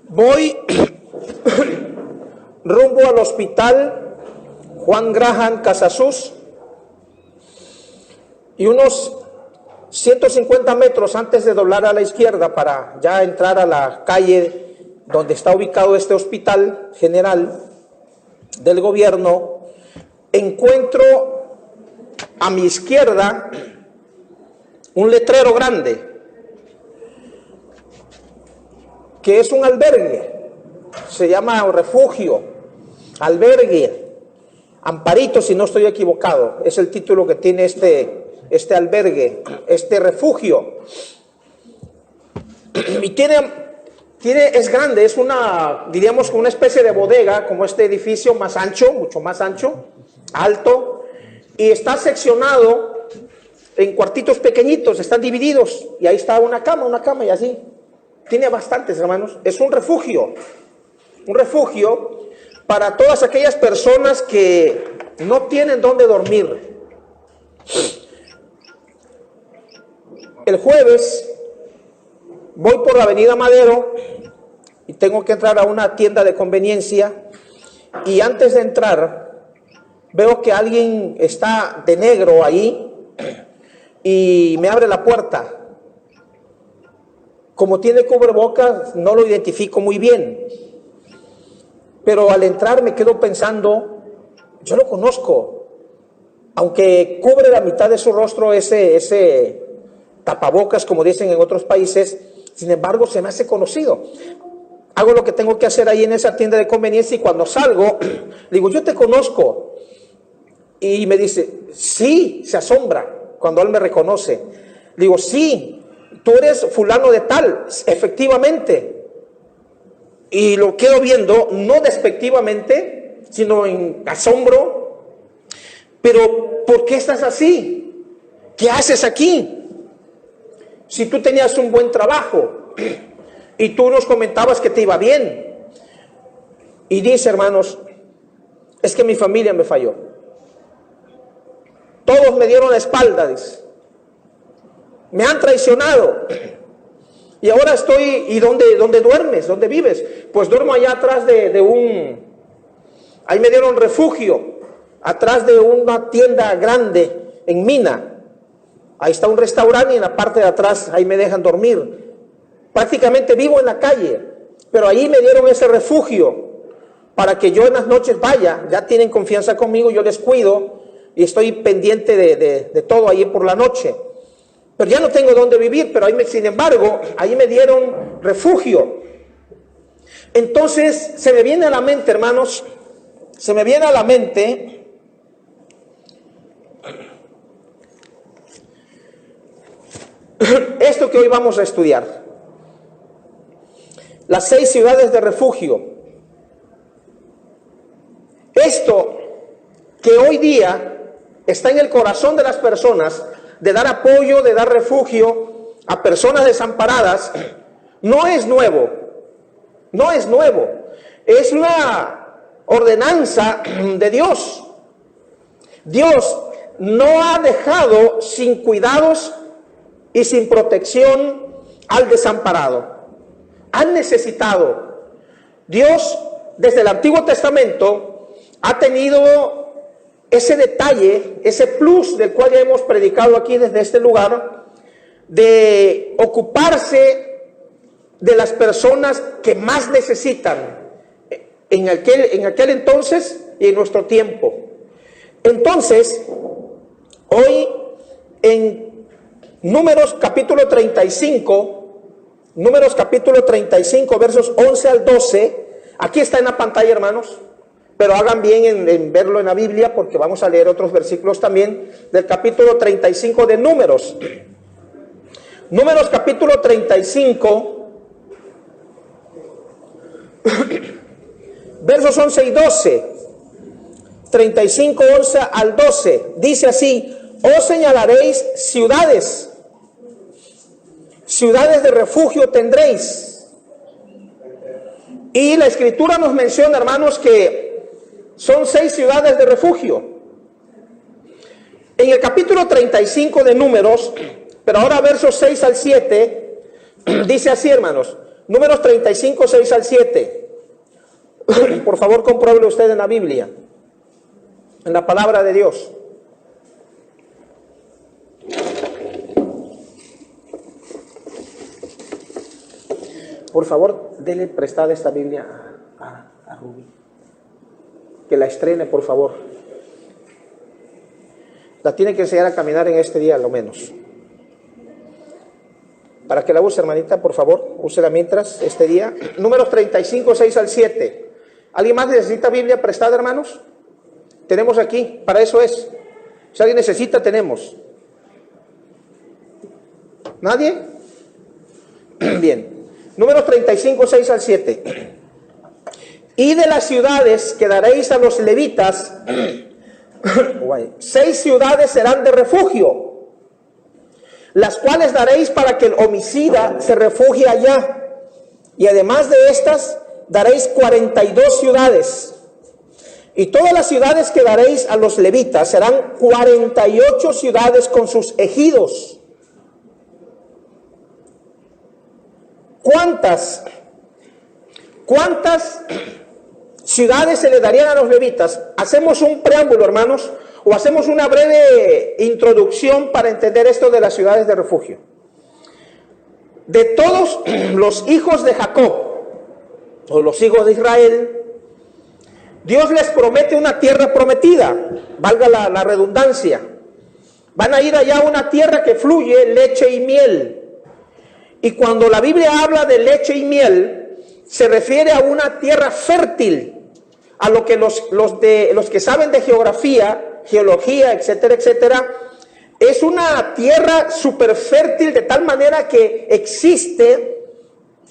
Voy rumbo al hospital Juan Graham Casasus y unos 150 metros antes de doblar a la izquierda para ya entrar a la calle donde está ubicado este hospital general del gobierno, encuentro a mi izquierda un letrero grande que es un albergue, se llama refugio, albergue, Amparito, si no estoy equivocado, es el título que tiene este albergue, este refugio. Y es grande, es diríamos una especie de bodega, como este edificio más ancho, mucho más ancho, alto, y está seccionado en cuartitos pequeñitos, están divididos, y ahí está una cama y así. Tiene bastantes, hermanos. Es un refugio para todas aquellas personas que no tienen dónde dormir. El jueves voy por la avenida Madero y tengo que entrar a una tienda de conveniencia, y antes de entrar veo que alguien está de negro ahí y me abre la puerta. Como tiene cubrebocas, no lo identifico muy bien. Pero al entrar me quedo pensando, yo lo conozco. Aunque cubre la mitad de su rostro ese tapabocas, como dicen en otros países, sin embargo se me hace conocido. Hago lo que tengo que hacer ahí en esa tienda de conveniencia y cuando salgo, digo, yo te conozco. Y me dice, sí, se asombra cuando él me reconoce. Digo, sí. Tú eres fulano de tal, efectivamente. Y lo quedo viendo, no despectivamente, sino en asombro. Pero, ¿por qué estás así? ¿Qué haces aquí? Si tú tenías un buen trabajo y tú nos comentabas que te iba bien. Y dice, hermanos, es que mi familia me falló. Todos me dieron la espalda, dice. Me han traicionado. Y ahora estoy, ¿y dónde duermes? ¿Dónde vives? Pues duermo allá atrás ahí me dieron refugio, atrás de una tienda grande en Mina. Ahí está un restaurante y en la parte de atrás ahí me dejan dormir. Prácticamente vivo en la calle, pero ahí me dieron ese refugio para que yo en las noches vaya. Ya tienen confianza conmigo, yo les cuido y estoy pendiente de todo ahí por la noche. Pero ya no tengo dónde vivir, pero sin embargo, ahí me dieron refugio. Entonces, se me viene a la mente, hermanos, esto que hoy vamos a estudiar. Las 6 ciudades de refugio. Esto que hoy día está en el corazón de las personas, de dar apoyo, de dar refugio a personas desamparadas, no es nuevo, es una ordenanza de Dios. Dios no ha dejado sin cuidados y sin protección al desamparado. Han necesitado. Dios, desde el Antiguo Testamento, ha tenido ese detalle, ese plus del cual ya hemos predicado aquí desde este lugar, de ocuparse de las personas que más necesitan en aquel entonces y en nuestro tiempo. Entonces, hoy en Números capítulo 35, versos 11 al 12, aquí está en la pantalla, hermanos. Pero hagan bien en verlo en la Biblia, porque vamos a leer otros versículos también del capítulo 35 de Números. Números capítulo 35, versos 11 y 12. 35, 11 al 12. Dice así: os señalaréis ciudades de refugio tendréis. Y la Escritura nos menciona, hermanos, que son 6 ciudades de refugio. En el capítulo 35 de Números, pero ahora versos 6 al 7, dice así, hermanos: Números 35, 6 al 7. Por favor, compruebe usted en la Biblia, en la palabra de Dios. Por favor, dele prestada esta Biblia a Rubí. Que la estrene, por favor. La tiene que enseñar a caminar en este día, lo menos. Para que la use, hermanita, por favor, úsela mientras, este día. Números 35, 6 al 7. ¿Alguien más necesita Biblia prestada, hermanos? Tenemos aquí, para eso es. Si alguien necesita, tenemos. ¿Nadie? Bien. Números 35, 6 al 7. Y de las ciudades que daréis a los levitas, 6 ciudades serán de refugio, las cuales daréis para que el homicida se refugie allá. Y además de estas, daréis 42 ciudades. Y todas las ciudades que daréis a los levitas serán 48 ciudades con sus ejidos. ¿Cuántas ciudades se le darían a los levitas? Hacemos un preámbulo, hermanos, o hacemos una breve introducción para entender esto de las ciudades de refugio. De todos los hijos de Jacob, o los hijos de Israel, Dios les promete una tierra prometida, valga la redundancia. Van a ir allá a una tierra que fluye leche y miel. Y cuando la Biblia habla de leche y miel, se refiere a una tierra fértil, a lo que los que saben de geografía, geología, etcétera, etcétera, es una tierra súper fértil de tal manera que existe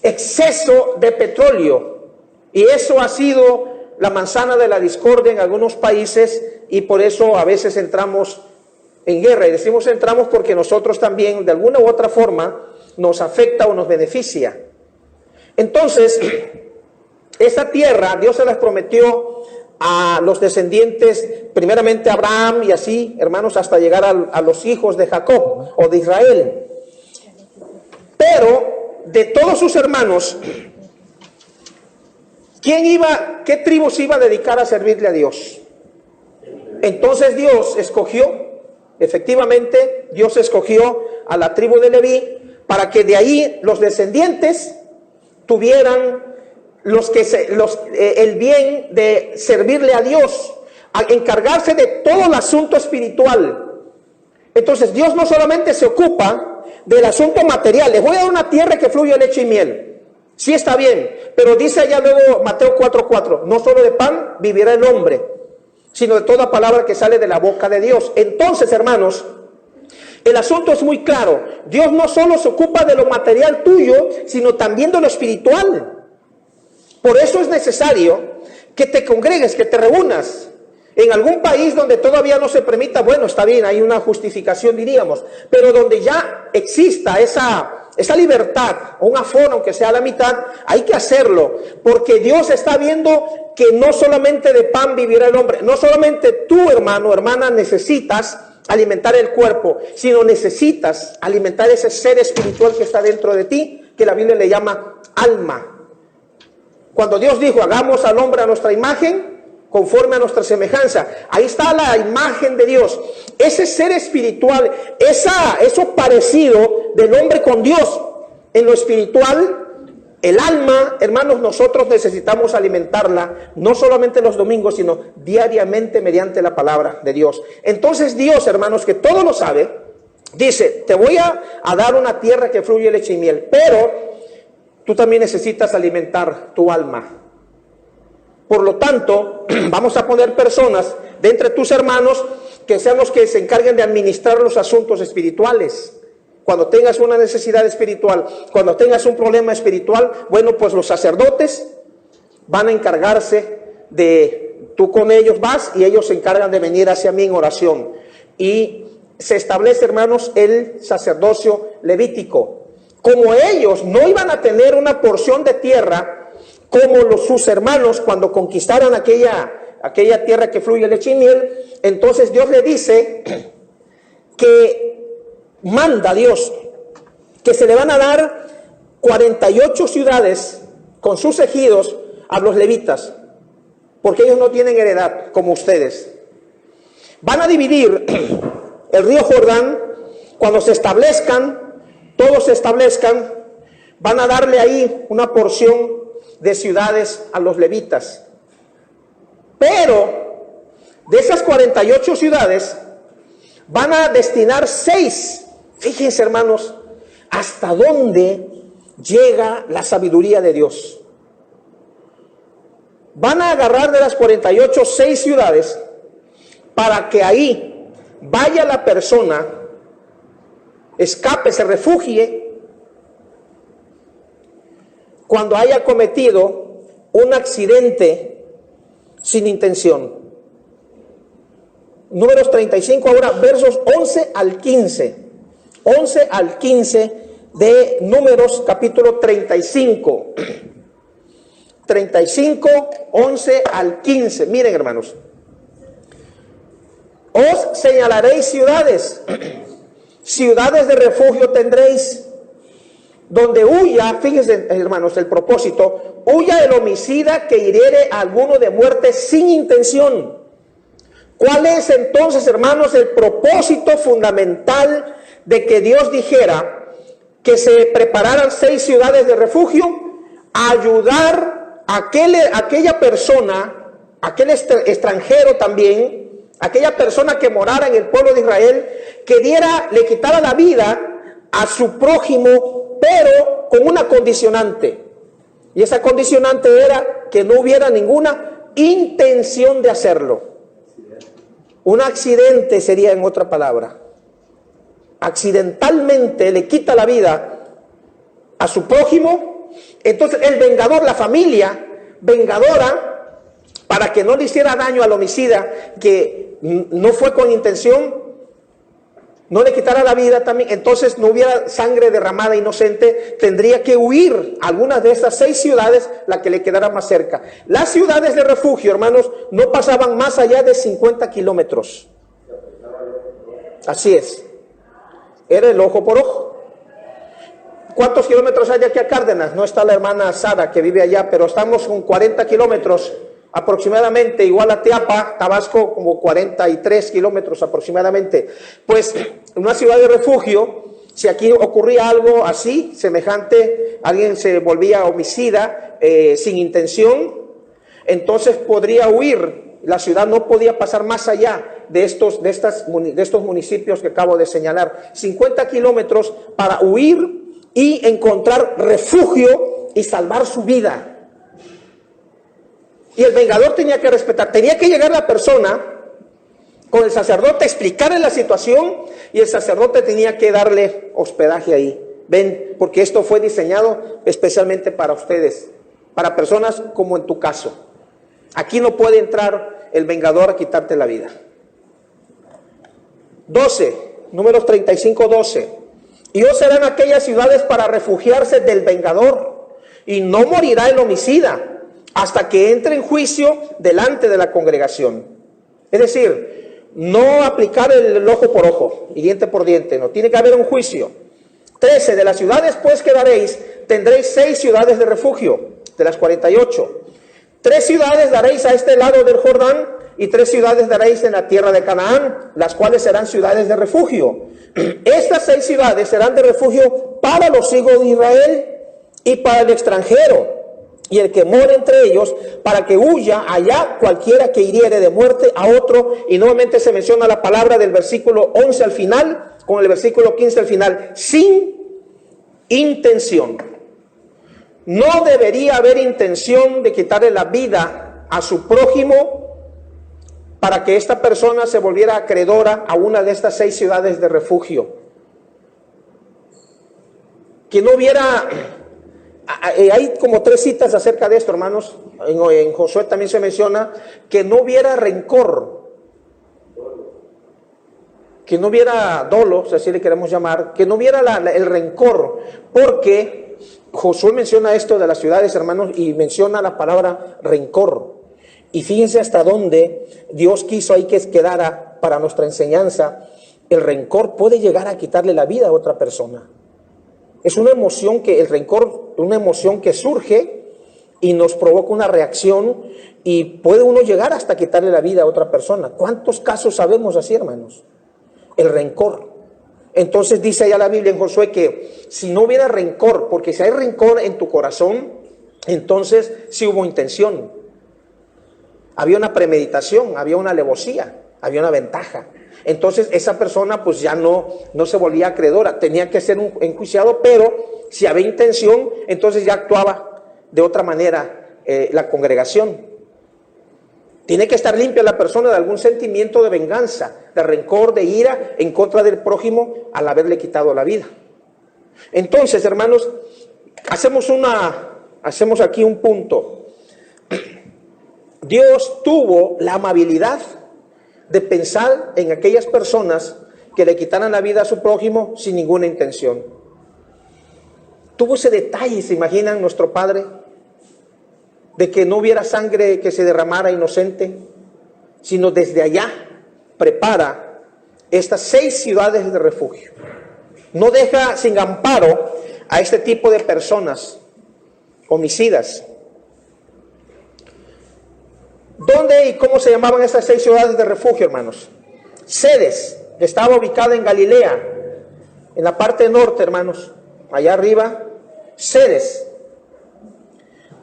exceso de petróleo. Y eso ha sido la manzana de la discordia en algunos países, y por eso a veces entramos en guerra. Y decimos entramos porque nosotros también, de alguna u otra forma, nos afecta o nos beneficia. Entonces, esta tierra Dios se las prometió a los descendientes, primeramente a Abraham y así, hermanos, hasta llegar a los hijos de Jacob o de Israel. Pero de todos sus hermanos, ¿qué tribu se iba a dedicar a servirle a Dios? Entonces Dios escogió, efectivamente, Dios escogió a la tribu de Leví, para que de ahí los descendientes tuvieran el bien de servirle a Dios, a encargarse de todo el asunto espiritual. Entonces Dios no solamente se ocupa del asunto material. Les voy a dar una tierra que fluye leche y miel. Sí, está bien, pero dice allá luego Mateo 4:4, no solo de pan vivirá el hombre, sino de toda palabra que sale de la boca de Dios. Entonces, hermanos, el asunto es muy claro. Dios no solo se ocupa de lo material tuyo, sino también de lo espiritual. Por eso es necesario que te congregues, que te reúnas. En algún país donde todavía no se permita, bueno, está bien, hay una justificación, diríamos, pero donde ya exista esa libertad, o un aforo, aunque sea a la mitad, hay que hacerlo, porque Dios está viendo que no solamente de pan vivirá el hombre, no solamente tú, hermano, hermana, necesitas alimentar el cuerpo, sino necesitas alimentar ese ser espiritual que está dentro de ti, que la Biblia le llama alma. Cuando Dios dijo, hagamos al hombre a nuestra imagen, conforme a nuestra semejanza, ahí está la imagen de Dios, ese ser espiritual, eso parecido del hombre con Dios. En lo espiritual, el alma, hermanos, nosotros necesitamos alimentarla, no solamente los domingos, sino diariamente mediante la palabra de Dios. Entonces Dios, hermanos, que todo lo sabe, dice, te voy a dar una tierra que fluye leche y miel, pero tú también necesitas alimentar tu alma. Por lo tanto, vamos a poner personas de entre tus hermanos que sean los que se encarguen de administrar los asuntos espirituales. Cuando tengas una necesidad espiritual, cuando tengas un problema espiritual, bueno, pues los sacerdotes van a encargarse tú con ellos vas y ellos se encargan de venir hacia mí en oración. Y se establece, hermanos, el sacerdocio levítico. Como ellos no iban a tener una porción de tierra como sus hermanos cuando conquistaron aquella tierra que fluye leche y miel, entonces Dios le dice que manda a Dios que se le van a dar 48 ciudades con sus ejidos a los levitas, porque ellos no tienen heredad como ustedes. Van a dividir el río Jordán cuando se establezcan, todos se establezcan, van a darle ahí una porción de ciudades a los levitas. Pero de esas 48 ciudades van a destinar 6. Fíjense, hermanos, hasta dónde llega la sabiduría de Dios. Van a agarrar de las 48 6 ciudades para que ahí vaya la persona, escape, se refugie cuando haya cometido un accidente sin intención. Números 35 ahora, versos 11 al 15. 11 al 15 de Números capítulo 35. 35, 11 al 15. Miren, hermanos. Os señalaréis ciudades, ciudades de refugio tendréis, donde huya, fíjense, hermanos, el propósito, huya el homicida que hiriere a alguno de muerte sin intención. ¿Cuál es entonces, hermanos, el propósito fundamental de que Dios dijera que se prepararan 6 ciudades de refugio? Ayudar a aquella persona, aquel extranjero también, aquella persona que morara en el pueblo de Israel, que le quitara la vida a su prójimo, pero con una condicionante. Y esa condicionante era que no hubiera ninguna intención de hacerlo. Un accidente sería, en otra palabra. Accidentalmente le quita la vida a su prójimo. Entonces el vengador, la familia vengadora, para que no le hiciera daño al homicida que no fue con intención, no le quitara la vida también, entonces no hubiera sangre derramada inocente, tendría que huir a algunas de estas 6 ciudades, la que le quedara más cerca. Las ciudades de refugio, hermanos, no pasaban más allá de 50 kilómetros. Así es. Era el ojo por ojo. ¿Cuántos kilómetros hay aquí a Cárdenas? No está la hermana Sara que vive allá, pero estamos con 40 kilómetros aproximadamente, igual a Teapa, Tabasco, como 43 kilómetros aproximadamente. Pues una ciudad de refugio, si aquí ocurría algo así, semejante, alguien se volvía homicida sin intención, entonces podría huir. La ciudad no podía pasar más allá de estos municipios que acabo de señalar. 50 kilómetros para huir y encontrar refugio y salvar su vida. Y el vengador tenía que respetar, tenía que llegar la persona con el sacerdote, explicarle la situación, y el sacerdote tenía que darle hospedaje ahí. Ven, porque esto fue diseñado especialmente para ustedes, para personas como en tu caso. Aquí no puede entrar el vengador a quitarte la vida. 12, Números 35, 12. Y os serán aquellas ciudades para refugiarse del vengador, y no morirá el homicida hasta que entre en juicio delante de la congregación. Es decir, no aplicar el ojo por ojo y diente por diente, no, tiene que haber un juicio. 13, de las ciudades pues que daréis, tendréis 6 ciudades de refugio, de las 48. 3 ciudades daréis a este lado del Jordán, y 3 ciudades daréis en la tierra de Canaán, las cuales serán ciudades de refugio. Estas 6 ciudades serán de refugio para los hijos de Israel y para el extranjero, y el que more entre ellos, para que huya allá cualquiera que hiriere de muerte a otro. Y nuevamente se menciona la palabra del versículo 11 al final, con el versículo 15 al final, sin intención. No debería haber intención de quitarle la vida a su prójimo para que esta persona se volviera acreedora a una de estas 6 ciudades de refugio. Que no hubiera... Hay como 3 citas acerca de esto, hermanos. En Josué también se menciona que no hubiera rencor, que no hubiera dolo, si así le queremos llamar, que no hubiera el rencor, porque Josué menciona esto de las ciudades, hermanos, y menciona la palabra rencor. Y fíjense hasta dónde Dios quiso ahí que quedara para nuestra enseñanza. El rencor puede llegar a quitarle la vida a otra persona. Es una emoción que, el rencor, una emoción que surge y nos provoca una reacción y puede uno llegar hasta quitarle la vida a otra persona. ¿Cuántos casos sabemos así, hermanos? El rencor. Entonces dice allá la Biblia en Josué que si no hubiera rencor, porque si hay rencor en tu corazón, entonces sí hubo intención. Había una premeditación, había una alevosía, había una ventaja. Entonces esa persona pues ya no se volvía acreedora, tenía que ser enjuiciado, pero si había intención, entonces ya actuaba de otra manera la congregación. Tiene que estar limpia la persona de algún sentimiento de venganza, de rencor, de ira en contra del prójimo al haberle quitado la vida. Entonces, hermanos, hacemos aquí un punto. Dios tuvo la amabilidad de pensar en aquellas personas que le quitaran la vida a su prójimo sin ninguna intención. Tuvo ese detalle, ¿se imaginan nuestro Padre? De que no hubiera sangre que se derramara inocente, sino desde allá prepara estas 6 ciudades de refugio. No deja sin amparo a este tipo de personas homicidas. ¿Dónde y cómo se llamaban estas 6 ciudades de refugio, hermanos? Cedes, estaba ubicada en Galilea, en la parte norte, hermanos, allá arriba. Cedes,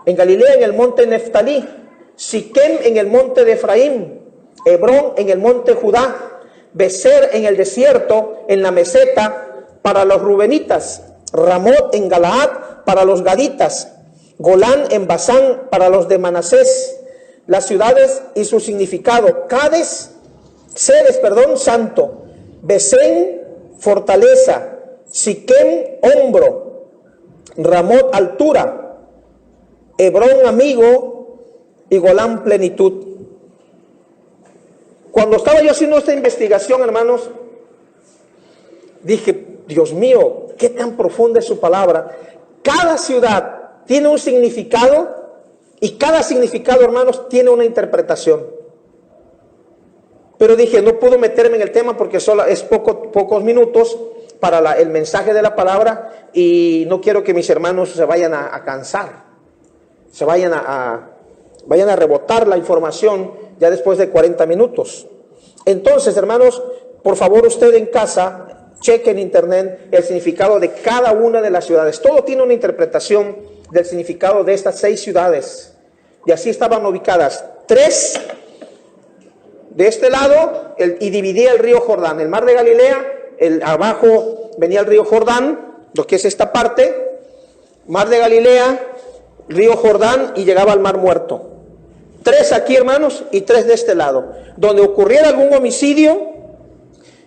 en Galilea, en el monte Neftalí. Siquem, en el monte de Efraín. Hebrón, en el monte Judá. Becer, en el desierto, en la meseta, para los rubenitas. Ramot, en Galaad, para los gaditas. Golán, en Basán, para los de Manasés. Las ciudades y su significado: Cedes, santo; Besén, fortaleza; Siquem, hombro; Ramot, altura; Hebrón, amigo; y Golán, plenitud. Cuando estaba yo haciendo esta investigación, hermanos, dije, Dios mío, qué tan profunda es su palabra. Cada ciudad tiene un significado y cada significado, hermanos, tiene una interpretación. Pero dije, no puedo meterme en el tema porque solo es pocos minutos para el mensaje de la palabra y no quiero que mis hermanos se vayan a cansar. Vayan a rebotar la información ya después de 40 minutos. Entonces, hermanos, por favor, usted en casa, cheque en internet el significado de cada una de las ciudades. Todo tiene una interpretación del significado de estas 6 ciudades. Y así estaban ubicadas: 3 de este lado y dividía el río Jordán. El mar de Galilea, abajo venía el río Jordán, lo que es esta parte, mar de Galilea, río Jordán, y llegaba al mar Muerto. 3 aquí, hermanos, y 3 de este lado. Donde ocurriera algún homicidio,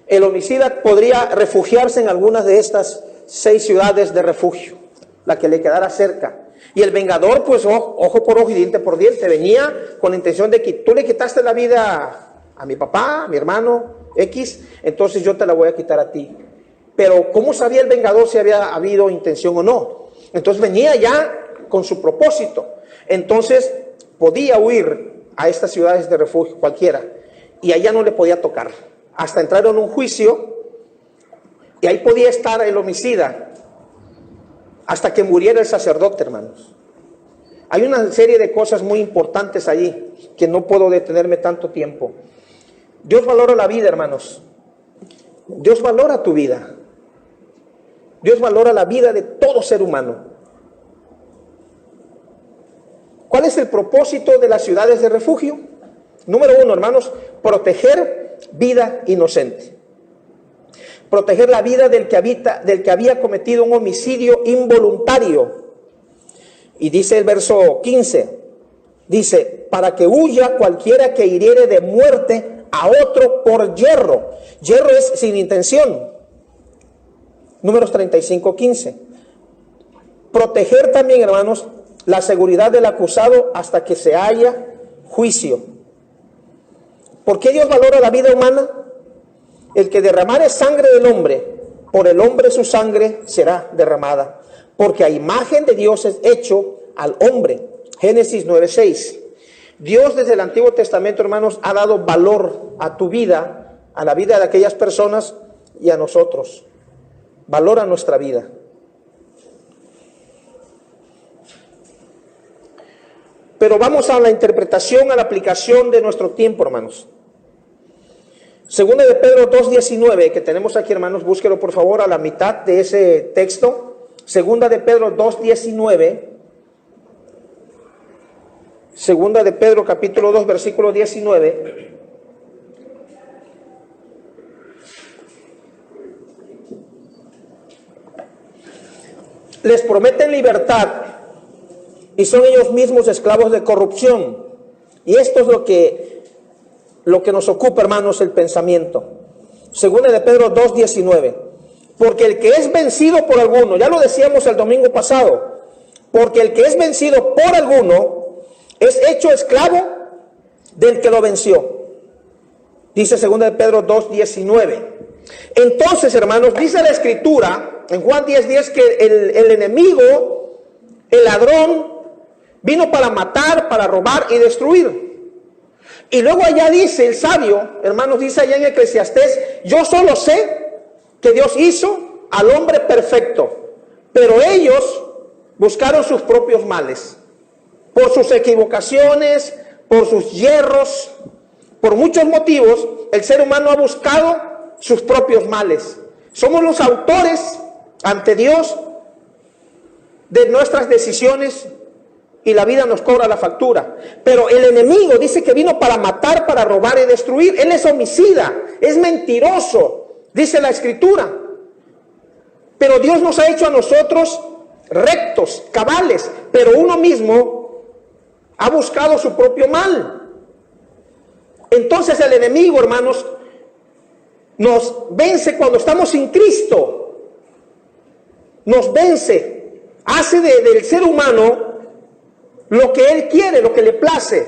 el homicida podría refugiarse en algunas de estas 6 ciudades de refugio, la que le quedara cerca. Y el vengador, pues ojo por ojo y diente por diente, venía con la intención de que tú le quitaste la vida a mi papá, a mi hermano X, entonces yo te la voy a quitar a ti. Pero ¿cómo sabía el vengador si había habido intención o no? Entonces venía ya con su propósito. Entonces podía huir a estas ciudades de refugio cualquiera y allá no le podía tocar hasta entrar en un juicio, y ahí podía estar el homicida hasta que muriera el sacerdote, hermanos. Hay una serie de cosas muy importantes allí que no puedo detenerme tanto tiempo. Dios valora la vida, hermanos. Dios valora tu vida. Dios valora la vida de todo ser humano. ¿Cuál es el propósito de las ciudades de refugio? Número 1, hermanos, proteger vida inocente. Proteger la vida del que había cometido un homicidio involuntario. Y dice el verso 15, dice, para que huya cualquiera que hiriere de muerte a otro por yerro. Yerro es sin intención. Números 35:15. Proteger también, hermanos, la seguridad del acusado hasta que se haya juicio. ¿Por qué Dios valora la vida humana? El que derramare sangre del hombre, por el hombre su sangre será derramada, porque a imagen de Dios es hecho al hombre. Génesis 9:6. Dios desde el Antiguo Testamento, hermanos, ha dado valor a tu vida, a la vida de aquellas personas y a nosotros. Valora nuestra vida. Pero vamos a la interpretación, a la aplicación de nuestro tiempo, hermanos. Segunda de Pedro 2:19, que tenemos aquí, hermanos, búsquelo por favor a la mitad de ese texto. Segunda de Pedro 2:19. Segunda de Pedro capítulo 2, versículo 19. Les prometen libertad y son ellos mismos esclavos de corrupción. Y esto es lo que nos ocupa, hermanos, el pensamiento. Segunda de Pedro 2:19. Porque el que es vencido por alguno, ya lo decíamos el domingo pasado, porque el que es vencido por alguno es hecho esclavo del que lo venció. Dice segunda de Pedro 2:19. Entonces, hermanos, dice la Escritura en Juan 10:10 que el enemigo, el ladrón, vino para matar, para robar y destruir. Y luego allá dice el sabio, hermanos, dice allá en Eclesiastés, yo solo sé que Dios hizo al hombre perfecto, pero ellos buscaron sus propios males. Por sus equivocaciones, por sus yerros, por muchos motivos, el ser humano ha buscado sus propios males. Somos los autores ante Dios de nuestras decisiones y la vida nos cobra la factura. Pero el enemigo dice que vino para matar, para robar y destruir. Él es homicida, es mentiroso, dice la Escritura. Pero Dios nos ha hecho a nosotros rectos, cabales, pero uno mismo ha buscado su propio mal. Entonces el enemigo, hermanos, nos vence cuando estamos sin Cristo. Nos vence, hace del ser humano lo que él quiere, lo que le place.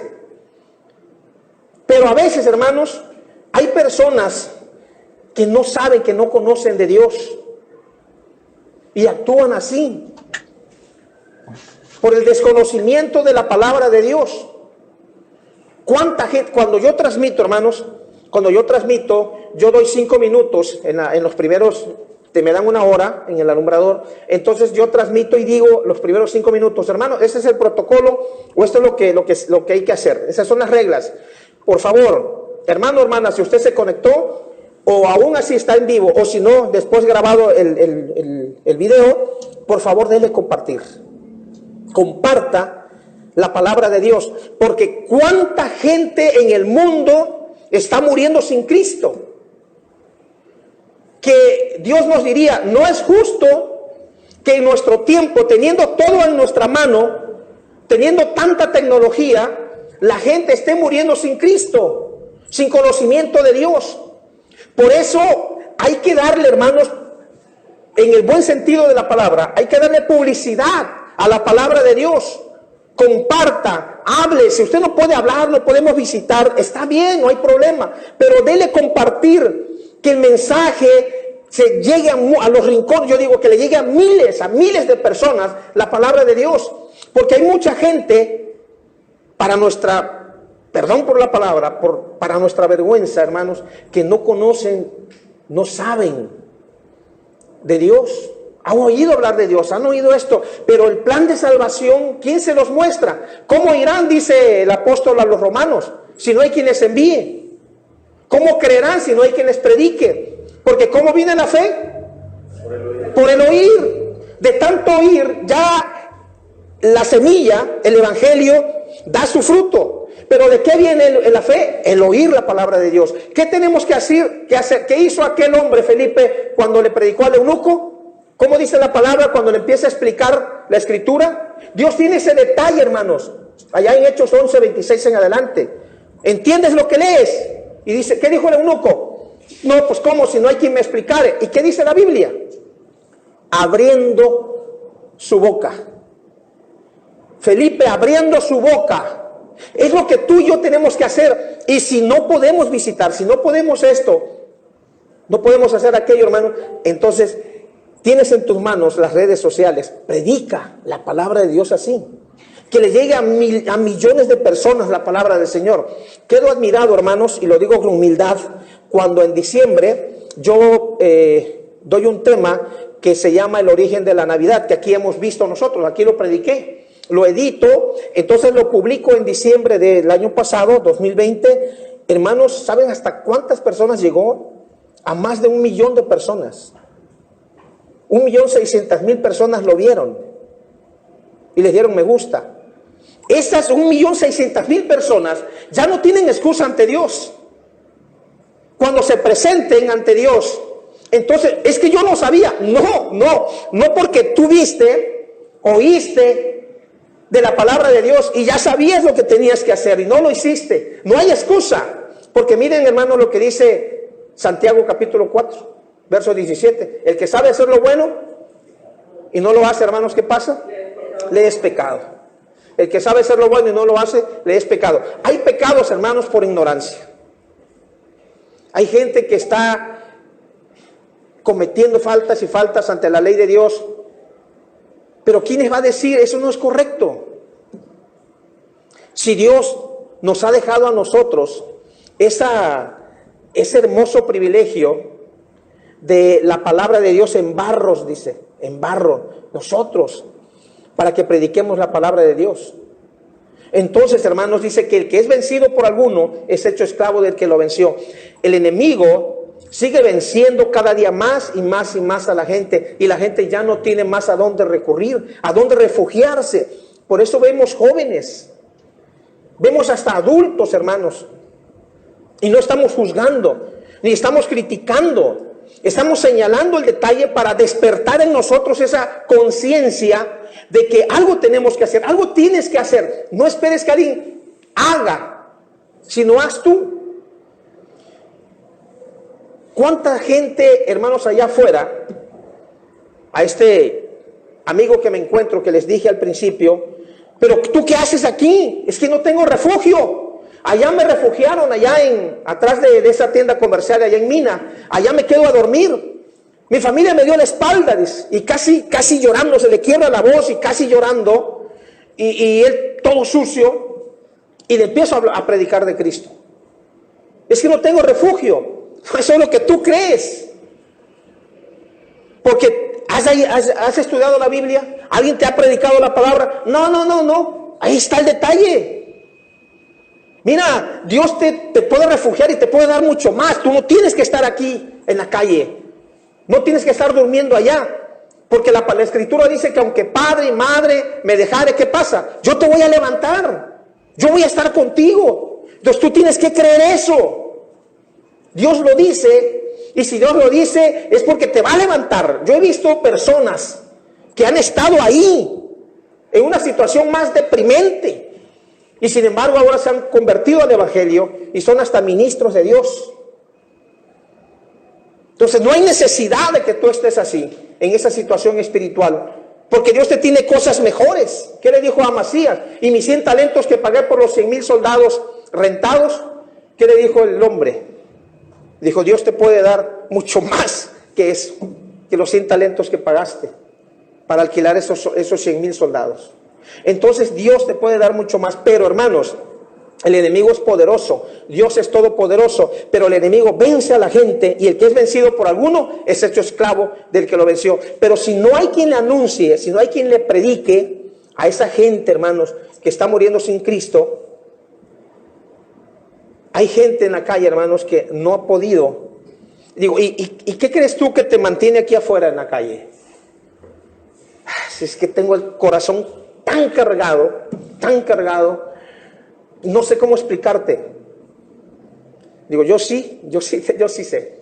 Pero a veces, hermanos, hay personas que no saben, que no conocen de Dios y actúan así por el desconocimiento de la palabra de Dios. ¿Cuánta gente, cuando yo transmito, hermanos, yo doy 5 minutos en los primeros, me dan 1 hora en el alumbrador, entonces yo transmito y digo los primeros 5 minutos, hermanos, ese es el protocolo, o esto es lo que hay que hacer, esas son las reglas. Por favor, hermano, hermana, si usted se conectó, o aún así está en vivo, o si no, después grabado el video, por favor, déle compartir. Comparta la palabra de Dios, porque cuánta gente en el mundo está muriendo sin Cristo, que Dios nos diría, no es justo que en nuestro tiempo, teniendo todo en nuestra mano, teniendo tanta tecnología, la gente esté muriendo sin Cristo, sin conocimiento de Dios. Por eso hay que darle, hermanos, en el buen sentido de la palabra, hay que darle publicidad a la palabra de Dios. Comparta, hable. Si usted no puede hablar, no podemos visitar, está bien, no hay problema, pero dele compartir, que el mensaje se llegue a los rincones. Yo digo que le llegue a miles de personas la palabra de Dios, porque hay mucha gente, para nuestra, perdón por la palabra, para nuestra vergüenza, hermanos, que no conocen, no saben de Dios. Han oído hablar de Dios, han oído esto, pero el plan de salvación, ¿quién se los muestra? ¿Cómo irán, dice el apóstol a los romanos, si no hay quien les envíe? ¿Cómo creerán si no hay quien les predique? Porque ¿cómo viene la fe? Por el oír. De tanto oír, ya la semilla, el evangelio, da su fruto. Pero ¿de qué viene la fe? El oír la palabra de Dios. ¿Qué tenemos que hacer? ¿Qué hizo aquel hombre, Felipe, cuando le predicó al eunuco? ¿Cómo dice la palabra cuando le empieza a explicar la Escritura? Dios tiene ese detalle, hermanos. Allá en Hechos 11:26 en adelante. ¿Entiendes lo que lees? Y dice, ¿qué dijo el eunuco? No, pues ¿cómo? Si no hay quien me explicare. ¿Y qué dice la Biblia? Abriendo su boca. Felipe, abriendo su boca. Es lo que tú y yo tenemos que hacer. Y si no podemos visitar, si no podemos esto, no podemos hacer aquello, hermano, entonces tienes en tus manos las redes sociales. Predica la palabra de Dios así, que le llegue a millones de personas la palabra del Señor. Quedo admirado, hermanos, y lo digo con humildad, cuando en diciembre yo doy un tema que se llama el origen de la Navidad, que aquí hemos visto nosotros, aquí lo prediqué. lo edito, entonces lo publico en diciembre del año pasado, 2020. Hermanos, ¿saben hasta cuántas personas llegó? A más de 1 millón de personas. 1.600.000 personas lo vieron y les dieron me gusta. Esas 1.600.000 personas ya no tienen excusa ante Dios. Cuando se presenten ante Dios, entonces, es que yo no sabía. No porque tú viste, oíste de la palabra de Dios y ya sabías lo que tenías que hacer y no lo hiciste. No hay excusa. Porque miren, hermanos, lo que dice Santiago capítulo 4, verso 17. El que sabe hacer lo bueno y no lo hace, hermanos, ¿qué pasa? Le es pecado. El que sabe hacer lo bueno y no lo hace, le es pecado. Hay pecados, hermanos, por ignorancia. Hay gente que está cometiendo faltas y faltas ante la ley de Dios. Pero ¿quién les va a decir? Eso no es correcto. Si Dios nos ha dejado a nosotros ese hermoso privilegio de la palabra de Dios en barros, dice, en barro, nosotros, para que prediquemos la palabra de Dios. Entonces, hermanos, dice que el que es vencido por alguno es hecho esclavo del que lo venció. El enemigo sigue venciendo cada día más y más y más a la gente, y la gente ya no tiene más a dónde recurrir, a dónde refugiarse. Por eso vemos jóvenes, vemos hasta adultos, hermanos, y no estamos juzgando, ni estamos criticando. Estamos señalando el detalle para despertar en nosotros esa conciencia de que algo tenemos que hacer, algo tienes que hacer. No esperes que alguien haga, sino haz tú. ¿Cuánta gente, hermanos, allá afuera, a este amigo que me encuentro, que les dije al principio, pero tú qué haces aquí? Es que no tengo refugio. Allá me refugiaron, atrás de esa tienda comercial, allá en Mina. Allá me quedo a dormir. Mi familia me dio la espalda, dice, y casi llorando, se le quiebra la voz y casi llorando, y él todo sucio, y le empiezo a predicar de Cristo. Es que no tengo refugio. Eso es lo que tú crees. Porque has estudiado la Biblia, alguien te ha predicado la palabra. No. Ahí está el detalle. Mira, Dios te puede refugiar y te puede dar mucho más. Tú no tienes que estar aquí en la calle. No tienes que estar durmiendo allá. Porque la Escritura dice que aunque padre y madre me dejare, ¿qué pasa? Yo te voy a levantar. Yo voy a estar contigo. Entonces tú tienes que creer eso. Dios lo dice. Y si Dios lo dice es porque te va a levantar. Yo he visto personas que han estado ahí en una situación más deprimente. Y sin embargo ahora se han convertido al Evangelio y son hasta ministros de Dios. Entonces no hay necesidad de que tú estés así, en esa situación espiritual, porque Dios te tiene cosas mejores. ¿Qué le dijo a Amasías? Y mis 100 talentos que pagué por los 100,000 soldados rentados, ¿qué le dijo el hombre? Dijo, Dios te puede dar mucho más que eso, que los 100 talentos que pagaste para alquilar esos 100,000 soldados. Entonces Dios te puede dar mucho más, pero hermanos, el enemigo es poderoso, Dios es todopoderoso, pero el enemigo vence a la gente y el que es vencido por alguno es hecho esclavo del que lo venció. Pero si no hay quien le anuncie, si no hay quien le predique a esa gente, hermanos, que está muriendo sin Cristo, hay gente en la calle, hermanos, que no ha podido. Digo, ¿y qué crees tú que te mantiene aquí afuera en la calle? Si es que tengo el corazón tan cargado, no sé cómo explicarte. Digo, yo sí sé.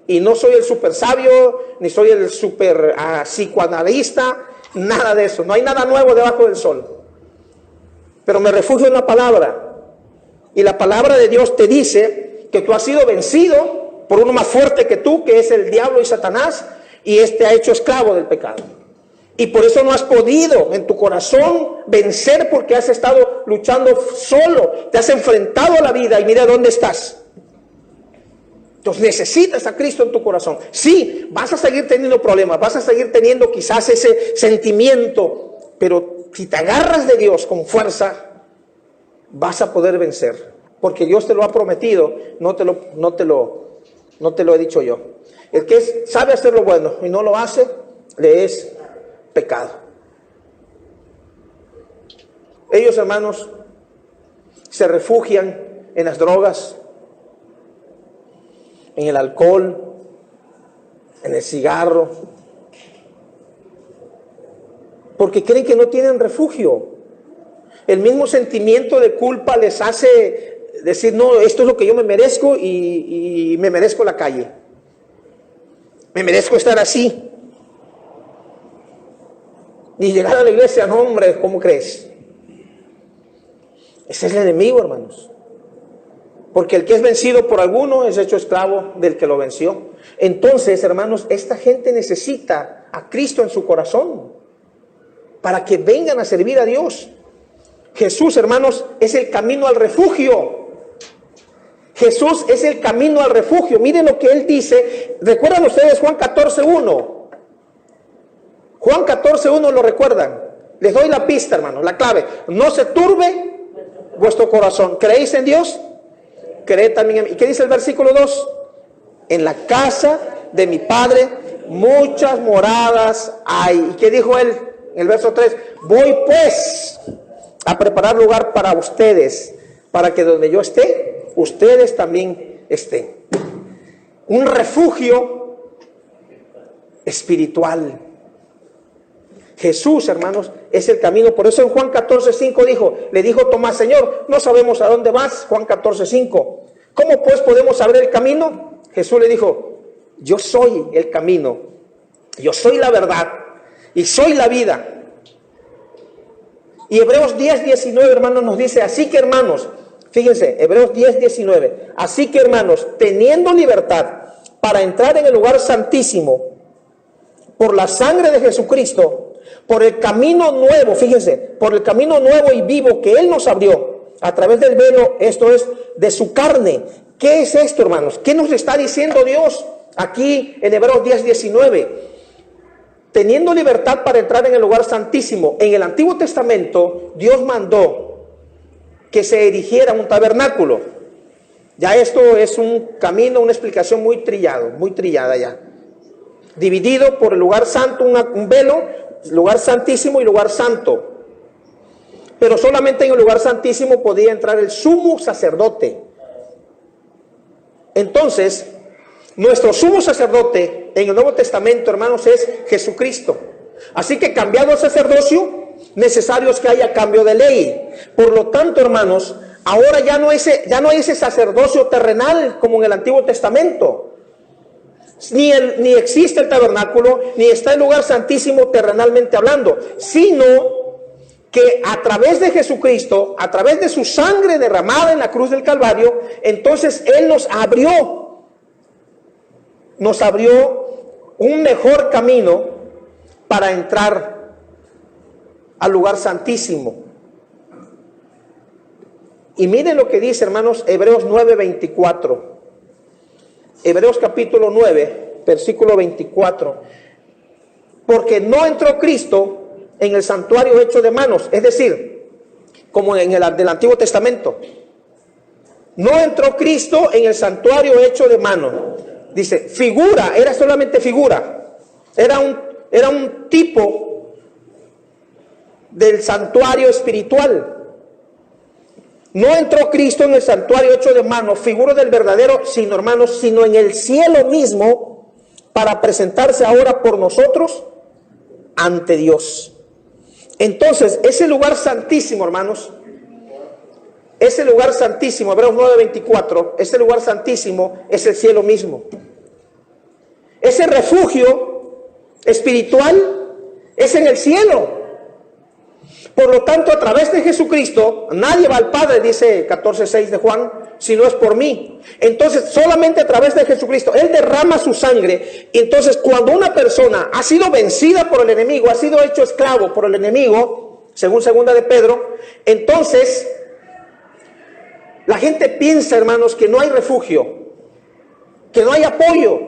Y no soy el super sabio, ni soy el super psicoanalista, nada de eso. No hay nada nuevo debajo del sol. Pero me refugio en la palabra. Y la palabra de Dios te dice que tú has sido vencido por uno más fuerte que tú, que es el diablo y Satanás, y este ha hecho esclavo del pecado. Y por eso no has podido en tu corazón vencer, porque has estado luchando solo, te has enfrentado a la vida y mira dónde estás. Entonces necesitas a Cristo en tu corazón. Sí, vas a seguir teniendo problemas, vas a seguir teniendo quizás ese sentimiento, pero si te agarras de Dios con fuerza, vas a poder vencer, porque Dios te lo ha prometido, no te lo he dicho yo. El que sabe hacer lo bueno y no lo hace, le es pecado. Ellos, hermanos, se refugian en las drogas, en el alcohol, en el cigarro, porque creen que no tienen refugio. El mismo sentimiento de culpa les hace decir, no, esto es lo que yo me merezco y me merezco la calle. Me merezco estar así. Y llegar a la iglesia, no, hombre, ¿cómo crees? Ese es el enemigo, hermanos. Porque el que es vencido por alguno es hecho esclavo del que lo venció. Entonces, hermanos, esta gente necesita a Cristo en su corazón para que vengan a servir a Dios. Jesús, hermanos, es el camino al refugio. Jesús es el camino al refugio. Miren lo que Él dice. ¿Recuerdan ustedes Juan 14:1? Juan 14:1, ¿lo recuerdan? Les doy la pista, hermanos, la clave. No se turbe vuestro corazón. ¿Creéis en Dios? Creed también en mí. ¿Y qué dice el versículo 2? En la casa de mi Padre muchas moradas hay. ¿Y qué dijo Él en el verso 3? Voy pues a preparar lugar para ustedes, para que donde yo esté, ustedes también estén. Un refugio espiritual. Jesús, hermanos, es el camino. Por eso en Juan 14:5 le dijo Tomás, Señor, no sabemos a dónde vas. Juan 14:5. ¿Cómo pues podemos saber el camino? Jesús le dijo, yo soy el camino, yo soy la verdad y soy la vida. Y Hebreos 10:19, hermanos, nos dice, así que, hermanos, fíjense, Hebreos 10:19, así que, hermanos, teniendo libertad para entrar en el lugar santísimo por la sangre de Jesucristo, por el camino nuevo, fíjense, por el camino nuevo y vivo que Él nos abrió a través del velo, esto es, de su carne. ¿Qué es esto, hermanos? ¿Qué nos está diciendo Dios aquí en Hebreos 10:19? Teniendo libertad para entrar en el lugar santísimo. En el Antiguo Testamento, Dios mandó que se erigiera un tabernáculo. Ya esto es un camino, una explicación muy trillada ya. Dividido por el lugar santo, un velo, lugar santísimo y lugar santo. Pero solamente en el lugar santísimo podía entrar el sumo sacerdote. Entonces, nuestro sumo sacerdote en el Nuevo Testamento, hermanos, es Jesucristo. Así que cambiado el sacerdocio, necesario es que haya cambio de ley. Por lo tanto, hermanos, ahora ya no hay ese sacerdocio terrenal como en el Antiguo Testamento. Ni existe el tabernáculo, ni está el lugar santísimo terrenalmente hablando, sino que a través de Jesucristo, a través de su sangre derramada en la cruz del Calvario, entonces Él nos abrió un mejor camino para entrar al lugar santísimo. Y miren lo que dice, hermanos, Hebreos 9:24. Hebreos capítulo 9, versículo 24. Porque no entró Cristo en el santuario hecho de manos, es decir, como en el del Antiguo Testamento. No entró Cristo en el santuario hecho de mano. Dice, figura, era solamente figura. Era un tipo del santuario espiritual. No entró Cristo en el santuario hecho de mano, figura del verdadero, sino, hermanos, sino en el cielo mismo, para presentarse ahora por nosotros ante Dios. Entonces, ese lugar santísimo, hermanos, ese lugar santísimo, Hebreos 9:24, ese lugar santísimo es el cielo mismo. Ese refugio espiritual es en el cielo. Por lo tanto, a través de Jesucristo, nadie va al Padre, dice 14:6 de Juan, si no es por mí. Entonces, solamente a través de Jesucristo, Él derrama su sangre. Y entonces, cuando una persona ha sido vencida por el enemigo, ha sido hecho esclavo por el enemigo, según segunda de Pedro, entonces, la gente piensa, hermanos, que no hay refugio, que no hay apoyo.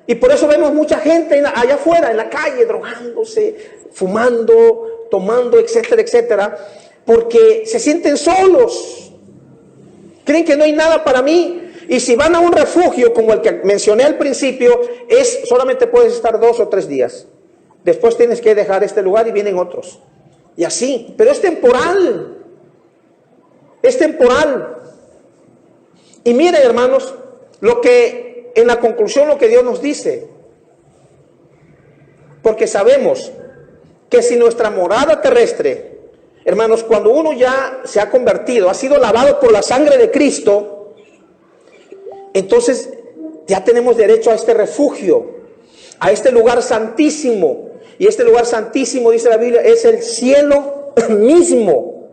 Y por eso vemos mucha gente allá afuera, en la calle, drogándose, fumando, tomando, etcétera, etcétera, porque se sienten solos. Creen que no hay nada para mí. Y si van a un refugio como el que mencioné al principio, solamente puedes estar 2 o 3 días. Después tienes que dejar este lugar y vienen otros. Y así, pero es temporal. Es temporal. Y miren, hermanos, en la conclusión lo que Dios nos dice. Porque sabemos que si nuestra morada terrestre, hermanos, cuando uno ya se ha convertido, ha sido lavado por la sangre de Cristo, entonces ya tenemos derecho a este refugio, a este lugar santísimo. Y este lugar santísimo, dice la Biblia, es el cielo mismo.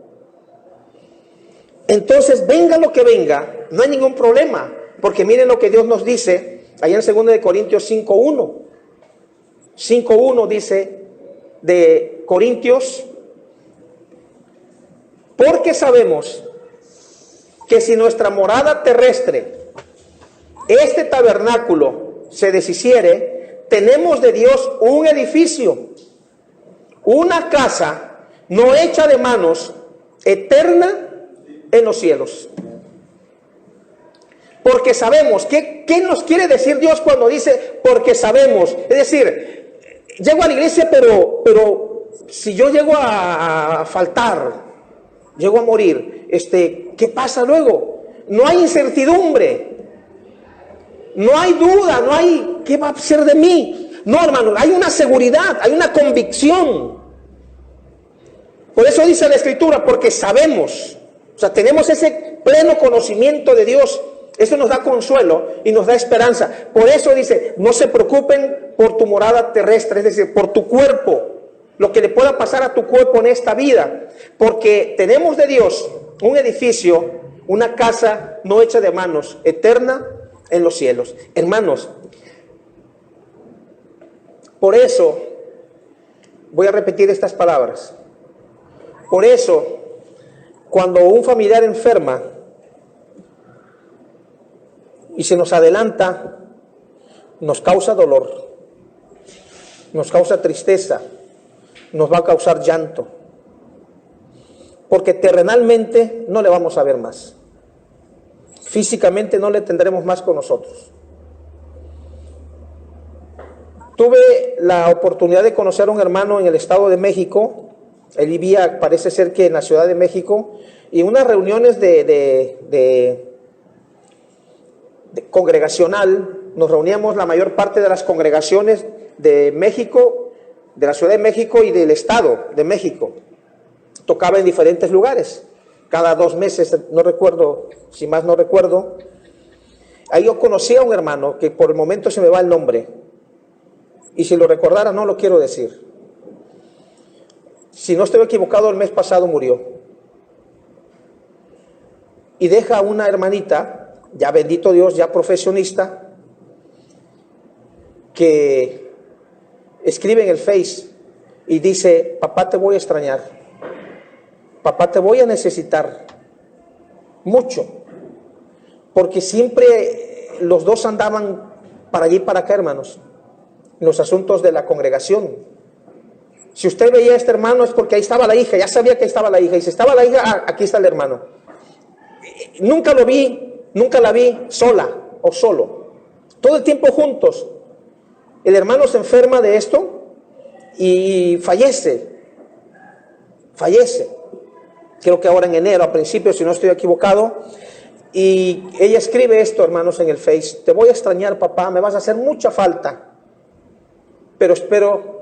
Entonces, venga lo que venga, no hay ningún problema. Porque miren lo que Dios nos dice, allá en 2 Corintios 5:1. 5:1 dice de Corintios: porque sabemos que si nuestra morada terrestre, este tabernáculo, se deshiciere, tenemos de Dios un edificio, una casa no hecha de manos, eterna en los cielos. Porque sabemos, ¿qué nos quiere decir Dios cuando dice porque sabemos? Es decir, llego a la iglesia, pero si yo llego a faltar, llego a morir, ¿qué pasa luego? No hay incertidumbre, no hay duda, no hay ¿qué va a ser de mí? No, hermano, hay una seguridad, hay una convicción. Por eso dice la Escritura, porque sabemos, o sea, tenemos ese pleno conocimiento de Dios. Eso nos da consuelo y nos da esperanza. Por eso dice, no se preocupen por tu morada terrestre, es decir, por tu cuerpo, lo que le pueda pasar a tu cuerpo en esta vida, porque tenemos de Dios un edificio, una casa no hecha de manos, eterna en los cielos. Hermanos, por eso voy a repetir estas palabras. Por eso, cuando un familiar enferma y se nos adelanta, nos causa dolor, nos causa tristeza, nos va a causar llanto, porque terrenalmente no le vamos a ver más, físicamente no le tendremos más con nosotros. Tuve la oportunidad de conocer a un hermano en el Estado de México. Él vivía, parece ser que en la Ciudad de México, y unas reuniones de congregacional, nos reuníamos la mayor parte de las congregaciones de México, de la Ciudad de México y del Estado de México. Tocaba en diferentes lugares, cada 2 meses, no recuerdo, si más no recuerdo. Ahí yo conocí a un hermano que por el momento se me va el nombre, y si lo recordara no lo quiero decir. Si no estoy equivocado, el mes pasado murió. Y deja a una hermanita, ya bendito Dios, ya profesionista, que escribe en el Face y dice: papá, te voy a extrañar, papá, te voy a necesitar mucho, porque siempre los dos andaban para allí y para acá, hermanos, en los asuntos de la congregación. Si usted veía a este hermano es porque ahí estaba la hija, ya sabía que ahí estaba la hija, y si estaba la hija, aquí está el hermano. Nunca lo vi, nunca la vi sola o solo, todo el tiempo juntos. El hermano se enferma de esto y fallece, creo que ahora en enero, a principios, si no estoy equivocado. Y ella escribe esto, hermanos, en el Face: te voy a extrañar, papá, me vas a hacer mucha falta, pero espero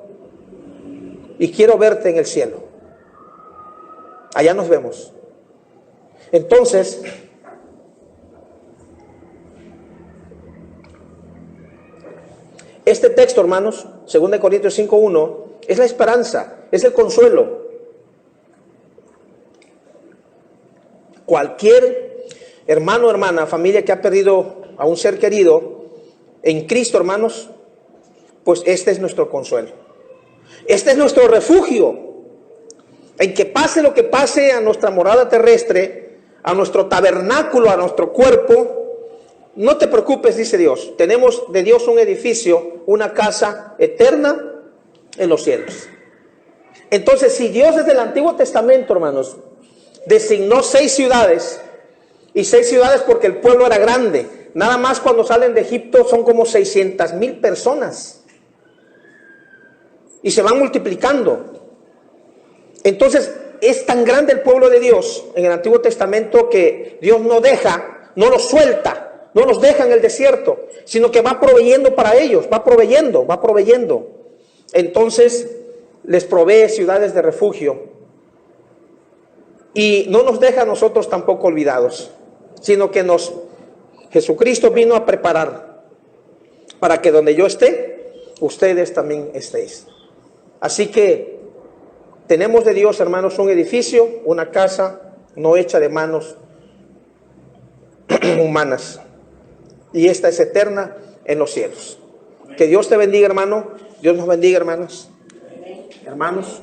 y quiero verte en el cielo. Allá nos vemos. Entonces, este texto, hermanos, 2 Corintios 5:1, es la esperanza, es el consuelo. Cualquier hermano, hermana, familia que ha perdido a un ser querido en Cristo, hermanos, pues este es nuestro consuelo. Este es nuestro refugio. En que pase lo que pase a nuestra morada terrestre, a nuestro tabernáculo, a nuestro cuerpo, no te preocupes, dice Dios. Tenemos de Dios un edificio, una casa eterna en los cielos. Entonces, si Dios desde el Antiguo Testamento, hermanos, designó 6 ciudades, y 6 ciudades porque el pueblo era grande, nada más cuando salen de Egipto son como 600,000 personas, y se van multiplicando. Entonces, es tan grande el pueblo de Dios en el Antiguo Testamento que Dios no deja, no los suelta, no los deja en el desierto, sino que va proveyendo para ellos, va proveyendo. Entonces, les provee ciudades de refugio y no nos deja a nosotros tampoco olvidados, sino que Jesucristo vino a preparar para que donde yo esté, ustedes también estéis. Así que tenemos de Dios, hermanos, un edificio, una casa no hecha de manos humanas, y esta es eterna en los cielos. Que Dios te bendiga, hermano. Dios nos bendiga, hermanos. Hermanos,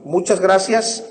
muchas gracias.